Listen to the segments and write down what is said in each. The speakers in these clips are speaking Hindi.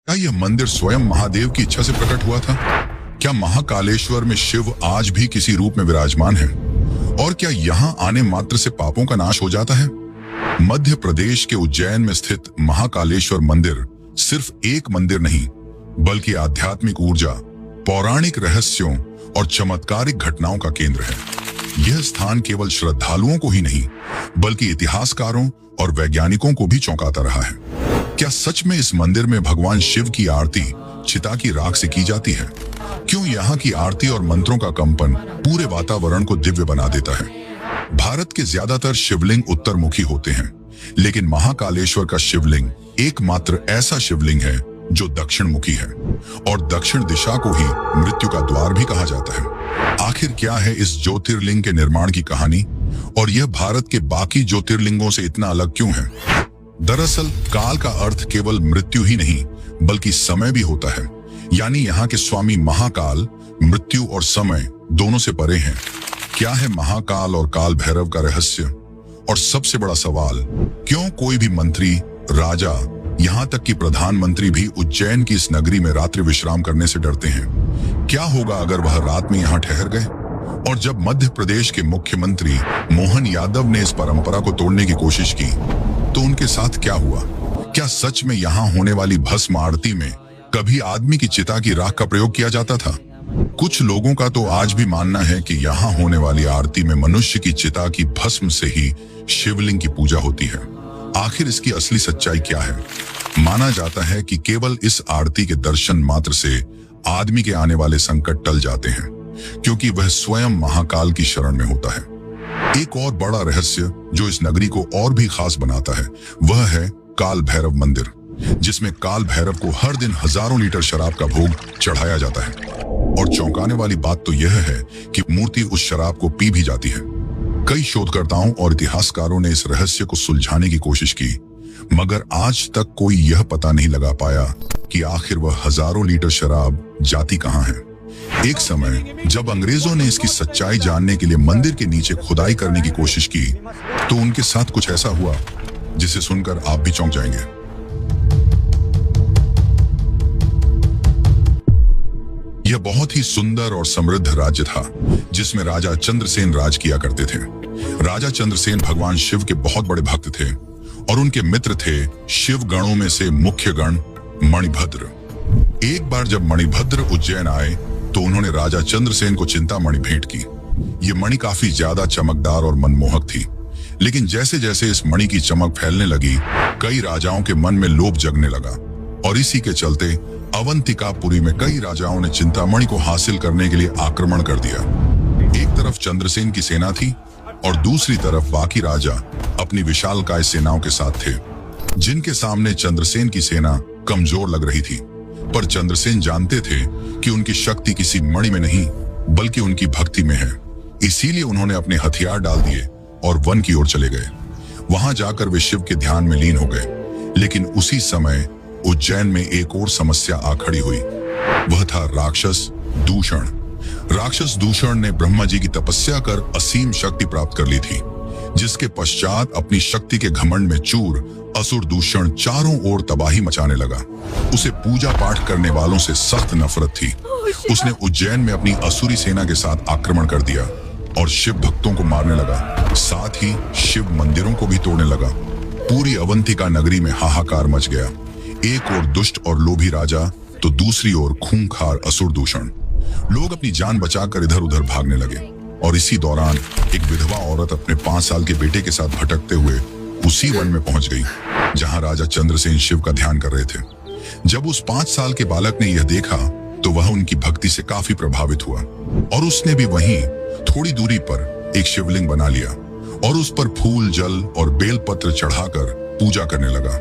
क्या यह मंदिर स्वयं महादेव की इच्छा से प्रकट हुआ था? क्या महाकालेश्वर में शिव आज भी किसी रूप में विराजमान है? और क्या यहाँ आने मात्र से पापों का नाश हो जाता है? मध्य प्रदेश के उज्जैन में स्थित महाकालेश्वर मंदिर सिर्फ एक मंदिर नहीं, बल्कि आध्यात्मिक ऊर्जा, पौराणिक रहस्यों और चमत्कारिक घटनाओं का केंद्र है। यह स्थान केवल श्रद्धालुओं को ही नहीं, बल्कि इतिहासकारों और वैज्ञानिकों को भी चौंकाता रहा है। क्या सच में इस मंदिर में भगवान शिव की आरती चिता की राख से की जाती है? क्यों यहाँ की आरती और मंत्रों का कंपन पूरे वातावरण को दिव्य बना देता है? भारत के ज्यादातर शिवलिंग उत्तरमुखी होते हैं, लेकिन महाकालेश्वर का शिवलिंग एकमात्र ऐसा शिवलिंग है जो दक्षिण मुखी है, और दक्षिण दिशा को ही मृत्यु का द्वार भी कहा जाता है। आखिर क्या है इस ज्योतिर्लिंग के निर्माण की कहानी, और यह भारत के बाकी ज्योतिर्लिंगों से इतना अलग क्यों है? दरअसल काल का अर्थ केवल मृत्यु ही नहीं, बल्कि समय भी होता है। यानी यहाँ के स्वामी महाकाल मृत्यु और समय दोनों से परे हैं। क्या है महाकाल और काल भैरव का रहस्य? और सबसे बड़ा सवाल, क्यों कोई भी मंत्री, राजा, यहाँ तक कि प्रधानमंत्री भी उज्जैन की इस नगरी में रात्रि विश्राम करने से डरते हैं? क्या होगा अगर वह रात में यहाँ ठहर गए? और जब मध्य प्रदेश के मुख्यमंत्री मोहन यादव ने इस परंपरा को तोड़ने की कोशिश की, तो उनके साथ क्या हुआ? क्या सच में यहाँ होने वाली भस्म आरती में कभी आदमी की चिता की राख का प्रयोग किया जाता था? कुछ लोगों का तो आज भी मानना है कि यहाँ होने वाली आरती में मनुष्य की चिता की भस्म से ही शिवलिंग की पूजा होती है। आखिर इसकी असली सच्चाई क्या है? माना जाता है कि केवल इस आरती के दर्शन मात्र से आदमी के आने वाले संकट टल जाते हैं, क्योंकि वह स्वयं महाकाल की शरण में होता है। एक और बड़ा रहस्य जो इस नगरी को और भी खास बनाता है, वह है काल भैरव मंदिर, जिसमें काल भैरव को हर दिन हजारों लीटर शराब का भोग चढ़ाया जाता है। और चौंकाने वाली बात तो यह है कि मूर्ति उस शराब को पी भी जाती है। कई शोधकर्ताओं और इतिहासकारों ने इस रहस्य को सुलझाने की कोशिश की, मगर आज तक कोई यह पता नहीं लगा पाया कि आखिर वह हजारों लीटर शराब जाती कहां है। एक समय जब अंग्रेजों ने इसकी सच्चाई जानने के लिए मंदिर के नीचे खुदाई करने की कोशिश की, तो उनके साथ कुछ ऐसा हुआ जिसे सुनकर आप भी चौंक जाएंगे। यह बहुत ही सुंदर और समृद्ध राज्य था, जिसमें राजा चंद्रसेन राज किया करते थे। राजा चंद्रसेन भगवान शिव के बहुत बड़े भक्त थे, और उनके मित्र थे शिव गणों में से मुख्य गण मणिभद्र। एक बार जब मणिभद्र उज्जैन आए, तो उन्होंने राजा चंद्रसेन को चिंतामणि भेंट की। ये मणि काफी ज्यादा चमकदार और मनमोहक थी, लेकिन जैसे जैसे इस मणि की चमक फैलने लगी, कई राजाओं के मन में लोभ जगने लगा, और इसी के चलते अवंतिकापुरी में कई राजाओं ने चिंतामणि को हासिल करने के लिए आक्रमण कर दिया। एक तरफ चंद्रसेन की सेना थी, और दूसरी तरफ बाकी राजा अपनी विशालकाय सेनाओं के साथ थे, जिनके सामने चंद्रसेन की सेना कमजोर लग रही थी। पर चंद्रसेन जानते थे कि उनकी शक्ति किसी मणि में नहीं, बल्कि उनकी भक्ति में है। इसीलिए उन्होंने अपने हथियार डाल दिए और वन की ओर चले गए। वहां जाकर वे शिव के ध्यान में लीन हो गए। लेकिन उसी समय उज्जैन में एक और समस्या आ खड़ी हुई। वह था राक्षस दूषण। राक्षस दूषण ने ब्रह्मा जी की तपस्या कर असीम शक्ति प्राप्त कर ली थी, जिसके पश्चात अपनी शक्ति के घमंड में चूर असुर दूषण चारों ओर तबाही मचाने लगा। उसे पूजा पाठ करने वालों से सख्त नफरत थी। उसने उज्जैन में अपनी असुरी सेना के साथ आक्रमण कर दिया और शिव भक्तों को मारने लगा, साथ ही शिव मंदिरों को भी तोड़ने लगा। पूरी अवंतिका नगरी में हाहाकार मच गया। एक ओर दुष्ट और लोभी राजा, तो दूसरी ओर खूंखार असुर दूषण। लोग अपनी जान बचाकर इधर उधर भागने लगे, और इसी दौरान एक विधवा औरत अपने 5 साल के बेटे के साथ भटकते हुए उसी वन में पहुंच गई, जहां राजा चंद्रसेन शिव का ध्यान कर रहे थे। जब उस 5 साल के बालक ने यह देखा, तो वह उनकी भक्ति से काफी प्रभावित हुआ, और उसने भी वहीं थोड़ी दूरी पर एक शिवलिंग बना लिया, और उस पर फूल, जल और बेलपत्र चढ़ाकर पूजा करने लगा।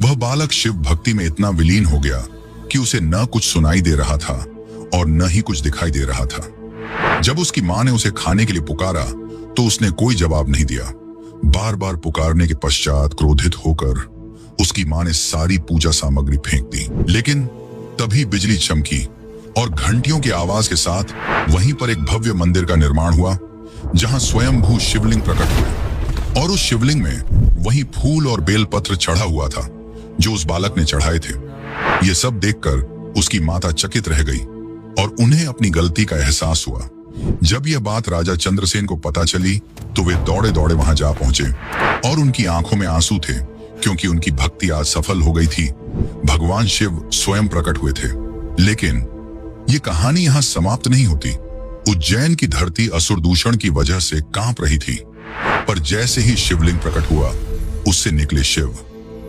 वह बालक शिव भक्ति में इतना विलीन हो गया कि उसे न कुछ सुनाई दे रहा था और न ही कुछ दिखाई दे रहा था। जब उसकी मां ने उसे खाने के लिए पुकारा, तो उसने कोई जवाब नहीं दिया। बार बार पुकारने के पश्चात क्रोधित होकर उसकी मां ने सारी पूजा सामग्री फेंक दी। लेकिन तभी बिजली चमकी, और घंटियों की आवाज के साथ वहीं पर एक भव्य मंदिर का निर्माण हुआ, जहां स्वयंभू शिवलिंग प्रकट हुए, और उस शिवलिंग में वही फूल और बेलपत्र चढ़ा हुआ था जो उस बालक ने चढ़ाए थे। ये सब देखकर उसकी माता चकित रह गई और उन्हें अपनी गलती का एहसास हुआ। जब यह बात राजा चंद्रसेन को पता चली तो वे दौड़े दौड़े वहां जा पहुंचे और उनकी आंखों में आंसू थे, क्योंकि उनकी भक्ति आज सफल हो गई थी। भगवान शिव स्वयं प्रकट हुए थे। लेकिन ये कहानी यहाँ समाप्त नहीं होती। उज्जैन की धरती असुर दूषण की वजह से कांप रही थी, पर जैसे ही शिवलिंग प्रकट हुआ उससे निकले शिव,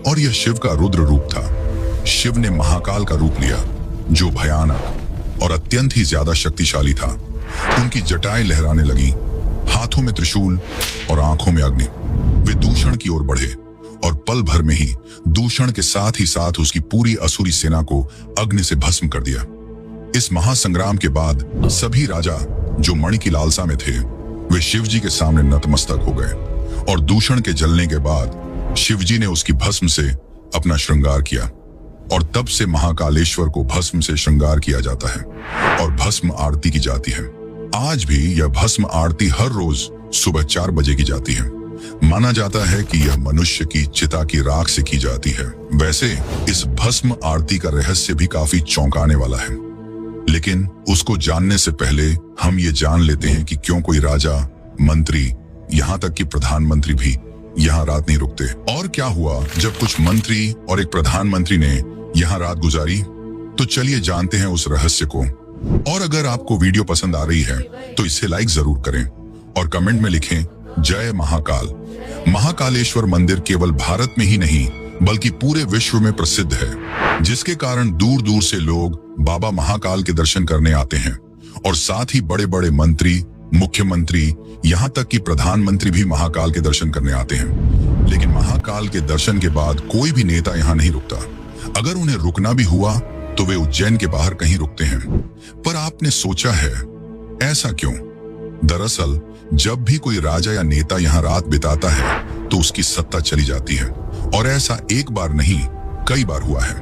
और यह शिव का रुद्र रूप था। शिव ने महाकाल का रूप लिया, जो भयानक और अत्यंत ही ज्यादा शक्तिशाली था। उनकी जटाएं लहराने लगी, हाथों में त्रिशूल और आंखों में अग्नि। वे दूषण की ओर बढ़े और पल भर में ही दूषण के साथ ही साथ उसकी पूरी असुरी सेना को अग्नि से भस्म कर दिया। इस महासंग्राम के बाद सभी राजा जो मणि की लालसा में थे वे शिवजी के सामने नतमस्तक हो गए, और दूषण के जलने के बाद शिवजी ने उसकी भस्म से अपना श्रृंगार किया, और तब से महाकालेश्वर को भस्म से श्रृंगार किया जाता है और भस्म आरती की जाती है। आज भी यह भस्म आरती हर रोज सुबह 4 बजे की जाती है। माना जाता है कि यह मनुष्य की चिता की राख से की जाती है। वैसे इस भस्म आरती का रहस्य भी काफी चौंकाने वाला है, लेकिन उसको जानने से पहले हम ये जान लेते हैं कि क्यों कोई राजा, मंत्री, यहाँ तक कि प्रधानमंत्री भी यहाँ रात नहीं रुकते। और क्या हुआ जब कुछ मंत्री और एक प्रधानमंत्री ने यहाँ रात गुजारी? तो चलिए जानते हैं उस रहस्य को। और अगर आपको वीडियो पसंद आ रही है तो इसे लाइक जरूर करें और कमेंट में लिखें जय महाकाल। महाकालेश्वर मंदिर केवल भारत में ही नहीं बल्कि पूरे विश्व में प्रसिद्ध है, जिसके कारण दूर दूर से लोग बाबा महाकाल के दर्शन करने आते हैं। और साथ ही बड़े बड़े मंत्री, मुख्यमंत्री, यहाँ तक कि प्रधानमंत्री भी महाकाल के दर्शन करने आते हैं। लेकिन महाकाल के दर्शन के बाद कोई भी नेता यहाँ नहीं रुकता। अगर उन्हें रुकना भी हुआ तो वे उज्जैन के बाहर कहीं रुकते हैं। पर आपने सोचा है ऐसा क्यों? दरअसल जब भी कोई राजा या नेता यहाँ रात बिताता है तो उसकी सत्ता चली जाती है, और ऐसा एक बार नहीं कई बार हुआ है।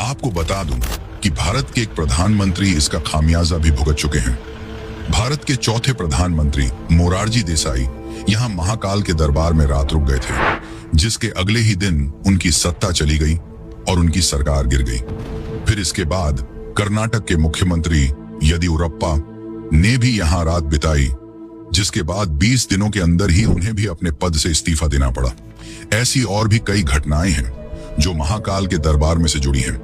आपको बता दूं कि भारत के एक प्रधानमंत्री इसका खामियाजा भी भुगत चुके हैं। भारत के चौथे प्रधानमंत्री मोरारजी देसाई यहाँ महाकाल के दरबार में रात रुक गए थे, जिसके अगले ही दिन उनकी सत्ता चली गई और उनकी सरकार गिर गई। फिर इसके बाद कर्नाटक के मुख्यमंत्री येदियुरप्पा ने भी यहाँ रात बिताई, जिसके बाद 20 दिनों के अंदर ही उन्हें भी अपने पद से इस्तीफा देना पड़ा। ऐसी और भी कई घटनाएं हैं जो महाकाल के दरबार में से जुड़ी हैं।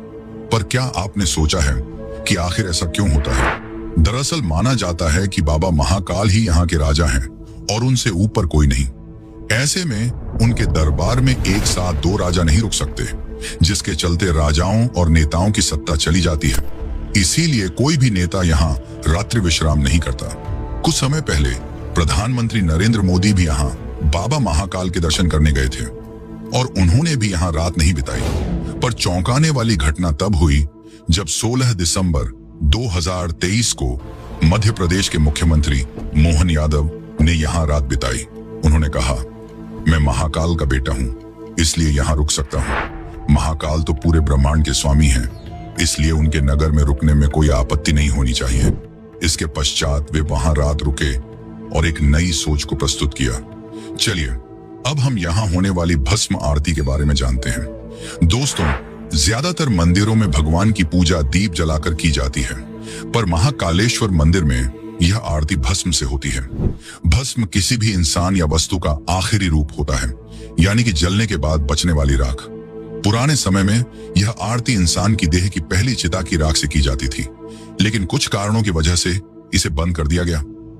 पर क्या आपने सोचा है कि आखिर ऐसा क्यों होता है? दरअसल माना जाता है कि बाबा महाकाल ही यहाँ के राजा हैं और उनसे ऊपर कोई नहीं। ऐसे में उनके दरबार में एक साथ 2 राजा नहीं रुक सकते, जिसके चलते राजाओं और नेताओं की सत्ता चली जाती है। इसीलिए कोई भी नेता यहाँ रात्रि विश्राम नहीं करता। कुछ समय पहले प्रधानमंत्री नरेंद्र मोदी भी यहाँ बाबा महाकाल के दर्शन करने गए थे और उन्होंने भी यहाँ रात नहीं बिताई। पर चौंकाने वाली घटना तब हुई जब 16 दिसंबर 2023 को मध्य प्रदेश के मुख्यमंत्री मोहन यादव ने यहाँ रात बिताई। उन्होंने कहा, मैं महाकाल का बेटा हूँ इसलिए यहाँ रुक सकता हूँ। महाकाल तो पूरे ब्रह्मांड के स्वामी हैं, इसलिए उनके नगर में रुकने में कोई आपत्ति नहीं होनी चाहिए। इसके पश्चात वे वहां रात रुके और एक नई सोच को प्रस्तुत किया। चलिए अब हम यहाँ होने वाली भस्म आरती के बारे में जानते हैं। दोस्तों, ज्यादातर मंदिरों में भगवान की पूजा दीप जलाकर की जाती है, पर महाकालेश्वर मंदिर में यह आरती भस्म से होती है। भस्म किसी भी इंसान या वस्तु का आखिरी रूप होता है, यानी कि जलने के बाद बचने वाली राख। पुराने समय में यह आरती इंसान की देह की पहली चिता की राख से की जाती थी, लेकिन कुछ कारणों की वजह से इसे बंद कर दिया गया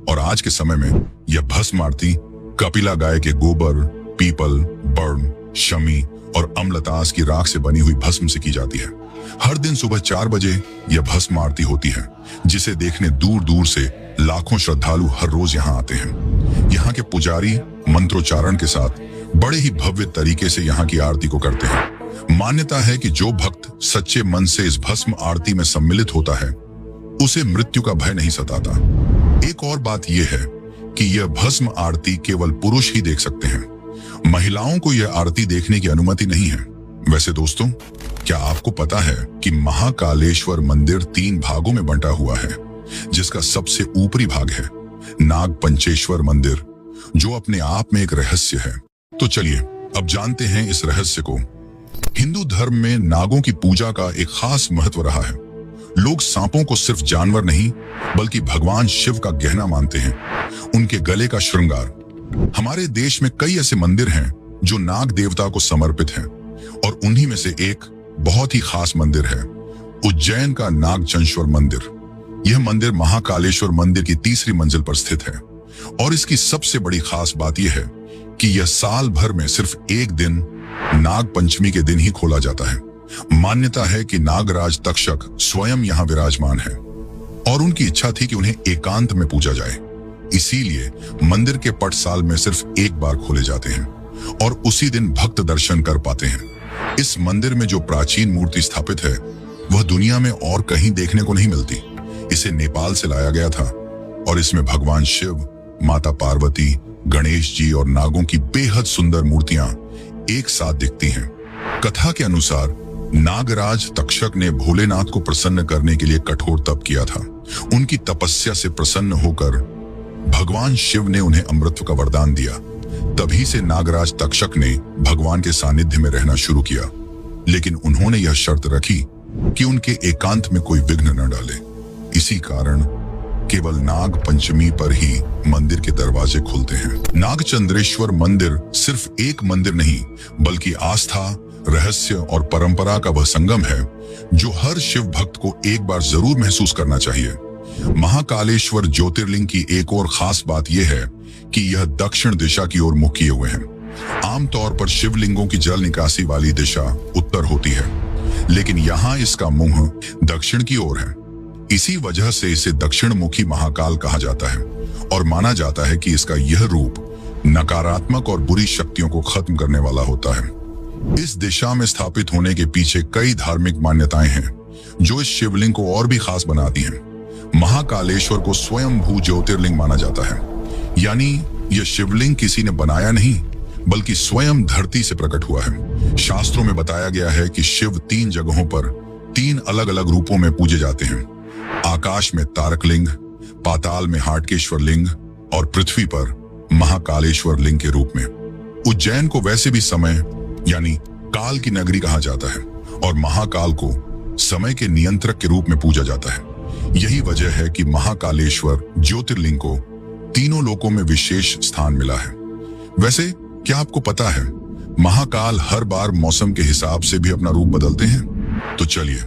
और आज के समय में यह भस्म आरती कपिला गाय के गोबर, पीपल, बर्न, शमी और अम्लतास की राख से बनी हुई भस्म से की जाती है। हर दिन सुबह 4 बजे यह भस्म आरती होती है, जिसे देखने दूर दूर से लाखों श्रद्धालु हर रोज यहाँ आते हैं। यहाँ के पुजारी मंत्रोच्चारण के साथ बड़े ही भव्य तरीके से यहाँ की आरती को करते हैं। मान्यता है कि जो भक्त सच्चे मन से इस भस्म आरती में सम्मिलित होता है उसे मृत्यु का भय नहीं सताता। एक और बात यह है कि यह भस्म आरती केवल पुरुष ही देख सकते हैं, महिलाओं को यह आरती देखने की अनुमति नहीं है। वैसे दोस्तों, क्या आपको पता है कि महाकालेश्वर मंदिर 3 भागों में बंटा हुआ है, जिसका सबसे ऊपरी भाग है नाग पंचेश्वर मंदिर, जो अपने आप में एक रहस्य है। तो चलिए अब जानते हैं इस रहस्य को। हिंदू धर्म में नागों की पूजा का एक खास महत्व रहा है। लोग सांपों को सिर्फ जानवर नहीं बल्कि भगवान शिव का गहना मानते हैं, उनके गले का श्रृंगार। हमारे देश में कई ऐसे मंदिर हैं जो नाग देवता को समर्पित हैं और उन्हीं में से एक बहुत ही खास मंदिर है उज्जैन का नागचंद्रेश्वर मंदिर। यह मंदिर महाकालेश्वर मंदिर की तीसरी मंजिल पर स्थित है और इसकी सबसे बड़ी खास बात यह है कि यह साल भर में सिर्फ एक दिन नाग पंचमी के दिन ही खोला जाता है। मान्यता है कि नागराज तक्षक स्वयं यहाँ विराजमान है और उनकी इच्छा थी कि उन्हें एकांत में पूजा जाए। इसीलिए मंदिर के पट साल में सिर्फ एक बार खोले जाते हैं और उसी दिन भक्त दर्शन कर पाते हैं। इस मंदिर में जो प्राचीन मूर्ति स्थापित है वह दुनिया में और कहीं देखने को नहीं मिलती। इसे नेपाल से लाया गया था और इसमें भगवान शिव, माता पार्वती, गणेश जी और नागों की बेहद सुंदर मूर्तियां एक साथ दिखती हैं। कथा के अनुसार नागराज तक्षक ने भोलेनाथ को प्रसन्न करने के लिए कठोर तप किया था। उनकी तपस्या से प्रसन्न होकर भगवान शिव ने उन्हें अमृत का वरदान दिया। तभी से नागराज तक्षक ने भगवान के सानिध्य में रहना शुरू किया, लेकिन उन्होंने यह शर्त रखी कि उनके एकांत में कोई विघ्न न डाले। इसी कारण केवल नाग पंचमी पर ही मंदिर के दरवाजे खुलते हैं। नागचंद्रेश्वर मंदिर सिर्फ एक मंदिर नहीं बल्कि आस्था, रहस्य और परंपरा का वह संगम है जो हर शिव भक्त को एक बार जरूर महसूस करना चाहिए। महाकालेश्वर ज्योतिर्लिंग की एक और खास बात यह है कि यह दक्षिण दिशा की ओर मुख किए हुए हैं। आमतौर पर शिवलिंगों की जल निकासी वाली दिशा उत्तर होती है, लेकिन यहाँ इसका मुंह दक्षिण की ओर है। इसी वजह से इसे दक्षिण मुखी महाकाल कहा जाता है और माना जाता है कि इसका यह रूप नकारात्मक और बुरी शक्तियों को खत्म करने वाला होता है। इस दिशा में स्थापित होने के पीछे कई धार्मिक मान्यताएं हैं जो इस शिवलिंग को और भी खास बनाती हैं। महाकालेश्वर को स्वयं भू ज्योतिर्लिंग माना जाता है, यानी यह शिवलिंग किसी ने बनाया नहीं बल्कि स्वयं धरती से प्रकट हुआ है। शास्त्रों में बताया गया है कि शिव 3 जगहों पर 3 अलग अलग रूपों में पूजे जाते हैं। आकाश में तारक लिंग, पाताल में हाटकेश्वर लिंग और पृथ्वी पर महाकालेश्वर लिंग के रूप में। उज्जैन को वैसे भी समय यानी काल की नगरी कहा जाता है और महाकाल को समय के नियंत्रक के रूप में पूजा जाता है। यही वजह है कि महाकालेश्वर ज्योतिर्लिंग को तीनों लोकों में विशेष स्थान मिला है। वैसे क्या आपको पता है महाकाल हर बार मौसम के हिसाब से भी अपना रूप बदलते हैं? तो चलिए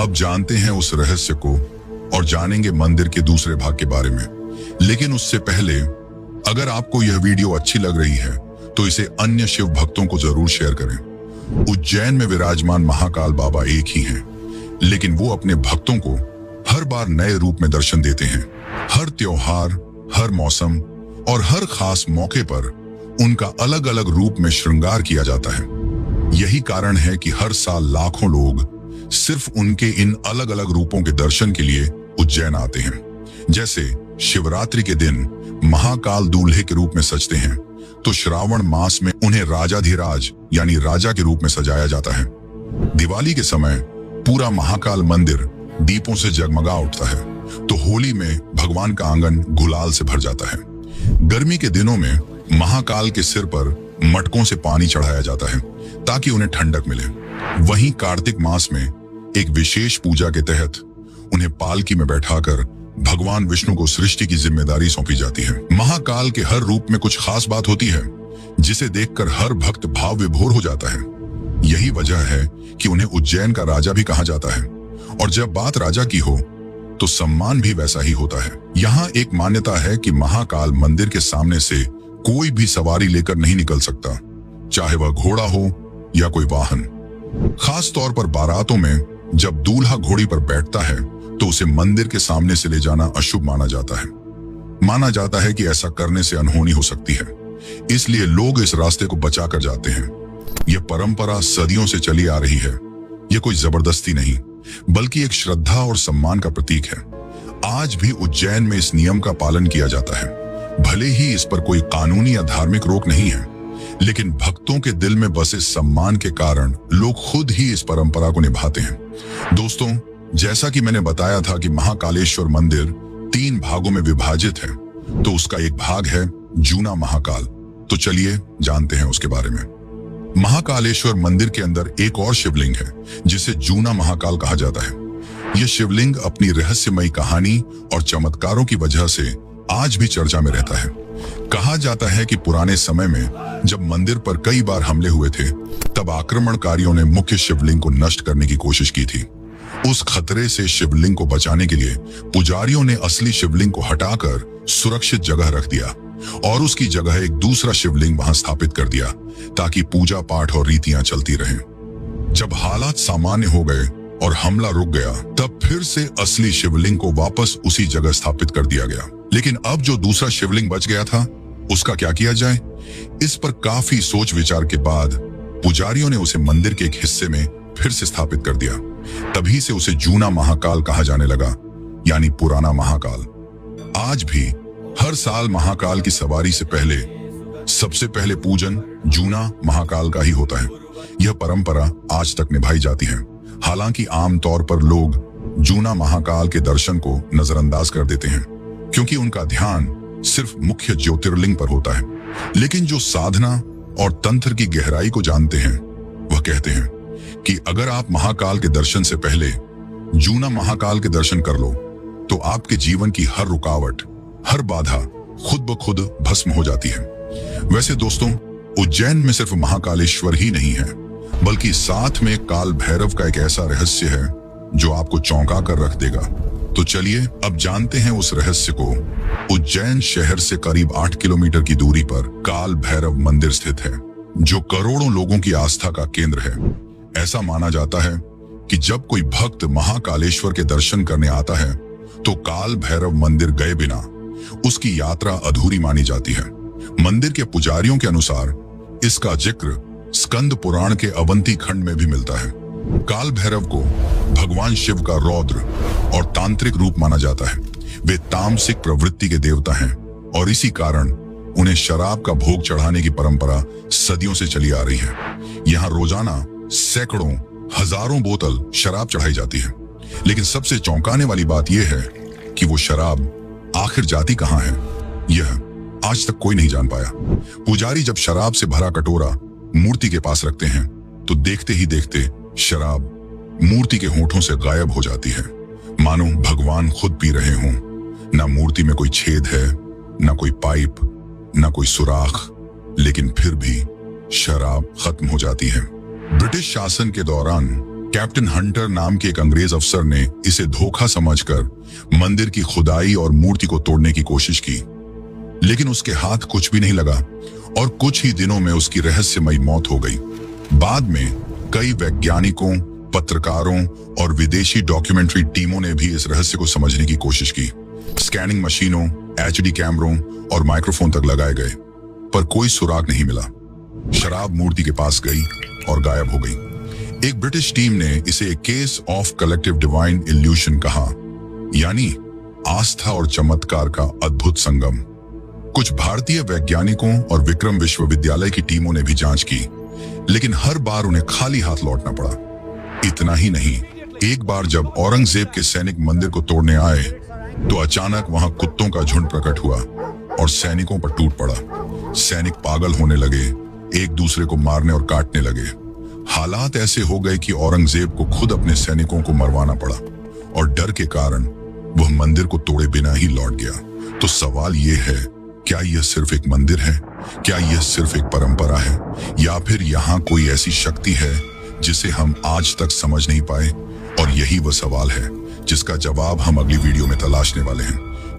अब जानते हैं उस रहस्य को और जानेंगे मंदिर के दूसरे भाग के बारे में। लेकिन उससे पहले अगर आपको यह वीडियो अच्छी लग रही है तो इसे अन्य शिव भक्तों को जरूर शेयर करें। उज्जैन में विराजमान महाकाल बाबा एक ही हैं, लेकिन वो अपने भक्तों को हर बार नए रूप में दर्शन देते हैं। हर त्योहार, हर मौसम और हर खास मौके पर उनका अलग अलग रूप में श्रृंगार किया जाता है। यही कारण है कि हर साल लाखों लोग सिर्फ उनके इन अलग अलग रूपों के दर्शन के लिए उज्जैन आते हैं। जैसे शिवरात्रि के दिन महाकाल दूल्हे के रूप में सजते हैं, तो श्रावण मास में उन्हें राजाधिराज यानी राजा के रूप में सजाया जाता है। दिवाली के समय पूरा महाकाल मंदिर दीपों से जगमगा उठता है, तो होली में भगवान का आंगन गुलाल से भर जाता है। गर्मी के दिनों में महाकाल के सिर पर मटकों से पानी चढ़ाया जाता है ताकि उन्हें ठंडक मिले। वहीं कार्तिक मास में एक विशेष पूजा के तहत उन्हें पालकी में बैठाकर भगवान विष्णु को सृष्टि की जिम्मेदारी सौंपी जाती है। महाकाल के हर रूप में कुछ खास बात होती है जिसे देखकर हर भक्त भाव विभोर हो जाता है। यही वजह है कि उन्हें उज्जैन का राजा भी कहा जाता है और जब बात राजा की हो तो सम्मान भी वैसा ही होता है। यहाँ एक मान्यता है कि महाकाल मंदिर के सामने से कोई भी सवारी लेकर नहीं निकल सकता, चाहे वह घोड़ा हो या कोई वाहन। खास तौर पर बारातों में जब दूल्हा घोड़ी पर बैठता है तो उसे मंदिर के सामने से ले जाना अशुभ माना जाता है। माना जाता है कि ऐसा करने से अनहोनी हो सकती है, इसलिए लोग इस रास्ते को बचा कर जाते हैं। यह परंपरा सदियों से चली आ रही है। यह कोई जबरदस्ती नहीं बल्कि एक श्रद्धा और सम्मान का प्रतीक है। आज भी उज्जैन में इस नियम का पालन किया जाता है। भले ही इस पर कोई कानूनी या धार्मिक रोक नहीं है, लेकिन भक्तों के दिल में बसे सम्मान के कारण लोग खुद ही इस परंपरा को निभाते हैं। दोस्तों, जैसा कि मैंने बताया था कि महाकालेश्वर मंदिर 3 भागों में विभाजित है, तो उसका एक भाग है जूना महाकाल। तो चलिए जानते हैं उसके बारे में। महाकालेश्वर मंदिर के अंदर एक और शिवलिंग है जिसे जूना महाकाल कहा जाता है। यह शिवलिंग अपनी रहस्यमयी कहानी और चमत्कारों की वजह से आज भी चर्चा में रहता है। कहा जाता है कि पुराने समय में जब मंदिर पर कई बार हमले हुए थे, तब आक्रमणकारियों ने मुख्य शिवलिंग को नष्ट करने की कोशिश की थी। उस खतरे से शिवलिंग को बचाने के लिए पुजारियों ने असली शिवलिंग को हटाकर सुरक्षित जगह रख दिया और उसकी जगह एक दूसरा शिवलिंग वहां स्थापित कर दिया ताकि पूजा पाठ और रीतियां चलती रहें। जब हालात सामान्य हो गए और हमला रुक गया, तब फिर से असली शिवलिंग को वापस उसी जगह स्थापित कर दिया गया। लेकिन अब जो दूसरा शिवलिंग बच गया था, उसका क्या किया जाए? इस पर काफी सोच विचार के बाद पुजारियों ने उसे मंदिर के एक हिस्से में फिर से स्थापित कर दिया। तभी से उसे जूना महाकाल कहा जाने लगा, यानी पुराना महाकाल। आज भी हर साल महाकाल की सवारी से पहले सबसे पहले पूजन जूना महाकाल का ही होता है। यह परंपरा आज तक निभाई जाती है। हालांकि आमतौर पर लोग जूना महाकाल के दर्शन को नजरअंदाज कर देते हैं क्योंकि उनका ध्यान सिर्फ मुख्य ज्योतिर्लिंग पर होता है। लेकिन जो साधना और तंत्र की गहराई को जानते हैं, वह कहते हैं कि अगर आप महाकाल के दर्शन से पहले जूना महाकाल के दर्शन कर लो, तो आपके जीवन की हर रुकावट, हर बाधा खुद ब खुद भस्म हो जाती है। वैसे दोस्तों, उज्जैन में सिर्फ महाकालेश्वर ही नहीं है, बल्कि साथ में काल भैरव का एक ऐसा रहस्य है जो आपको चौंका कर रख देगा। तो चलिए अब जानते हैं उस रहस्य को। उज्जैन शहर से करीब 8 किलोमीटर की दूरी पर काल भैरव मंदिर स्थित है, जो करोड़ों लोगों की आस्था का केंद्र है। ऐसा माना जाता है कि जब कोई भक्त महाकालेश्वर के दर्शन करने आता है, तो काल भैरव मंदिर गए बिना उसकी यात्रा अधूरी मानी जाती है। मंदिर के पुजारियों के अनुसार इसका जिक्र स्कंद पुराण के अवंती खंड में भी मिलता है। काल भैरव को भगवान शिव का रौद्र और तांत्रिक रूप माना जाता है। वे तामसिक प्रवृत्ति के देवता हैं और इसी कारण उन्हें शराब का भोग चढ़ाने की परंपरा सदियों से चली आ रही है। यहाँ रोजाना सैकड़ों हजारों बोतल शराब चढ़ाई जाती है। लेकिन सबसे चौंकाने वाली बात यह है कि वो शराब आखिर जाती कहाँ है, यह आज तक कोई नहीं जान पाया। पुजारी जब शराब से भरा कटोरा मूर्ति के पास रखते हैं, तो देखते ही देखते शराब मूर्ति के होठों से गायब हो जाती है, मानो भगवान खुद पी रहे हों। ना मूर्ति में कोई छेद है, ना कोई पाइप, ना कोई सुराख, लेकिन फिर भी शराब खत्म हो जाती है। ब्रिटिश शासन के दौरान कैप्टन हंटर नाम के एक अंग्रेज अफसर ने इसे धोखा समझकर मंदिर की खुदाई और मूर्ति को तोड़ने की कोशिश की, लेकिन उसके हाथ कुछ भी नहीं लगा और कुछ ही दिनों में उसकी रहस्यमयी मौत हो गई। बाद में कई वैज्ञानिकों, पत्रकारों और विदेशी डॉक्यूमेंट्री टीमों ने भी इस रहस्य को समझने की कोशिश की। स्कैनिंग मशीनों, HD कैमरों और माइक्रोफोन तक लगाए गए, पर कोई सुराग नहीं मिला। शराब मूर्ति के पास गई और गायब हो गई। एक ब्रिटिश टीम ने इसे case of collective divine evolution कहा, यानी आस्था और चमत्कार का अद्भुत संगम। कुछ भारतीय वैज्ञानिकों और विक्रम विश्वविद्यालय की टीमों ने भी जांच की, लेकिन हर बार उन्हें खाली हाथ लौटना पड़ा। इतना ही नहीं, एक बार जब औरंगजेब के सैनिक मंदिर को तोड़ने आए, तो अचानक वहां कुत्तों का झुंड प्रकट हुआ और सैनिकों पर टूट पड़ा। सैनिक पागल होने लगे, एक दूसरे को मारने और काटने लगे। हालात ऐसे हो गए कि औरंगजेब को खुद अपने सैनिकों को मरवाना पड़ा और डर के कारण वह मंदिर को तोड़े बिना ही लौट गया। तो सवाल यह है, क्या यह सिर्फ एक मंदिर है? क्या यह सिर्फ एक परंपरा है, या फिर यहाँ कोई ऐसी शक्ति है जिसे हम आज तक समझ नहीं पाए? और यही वह सवाल है जिसका जवाब हम अगली वीडियो में तलाशने वाले हैं।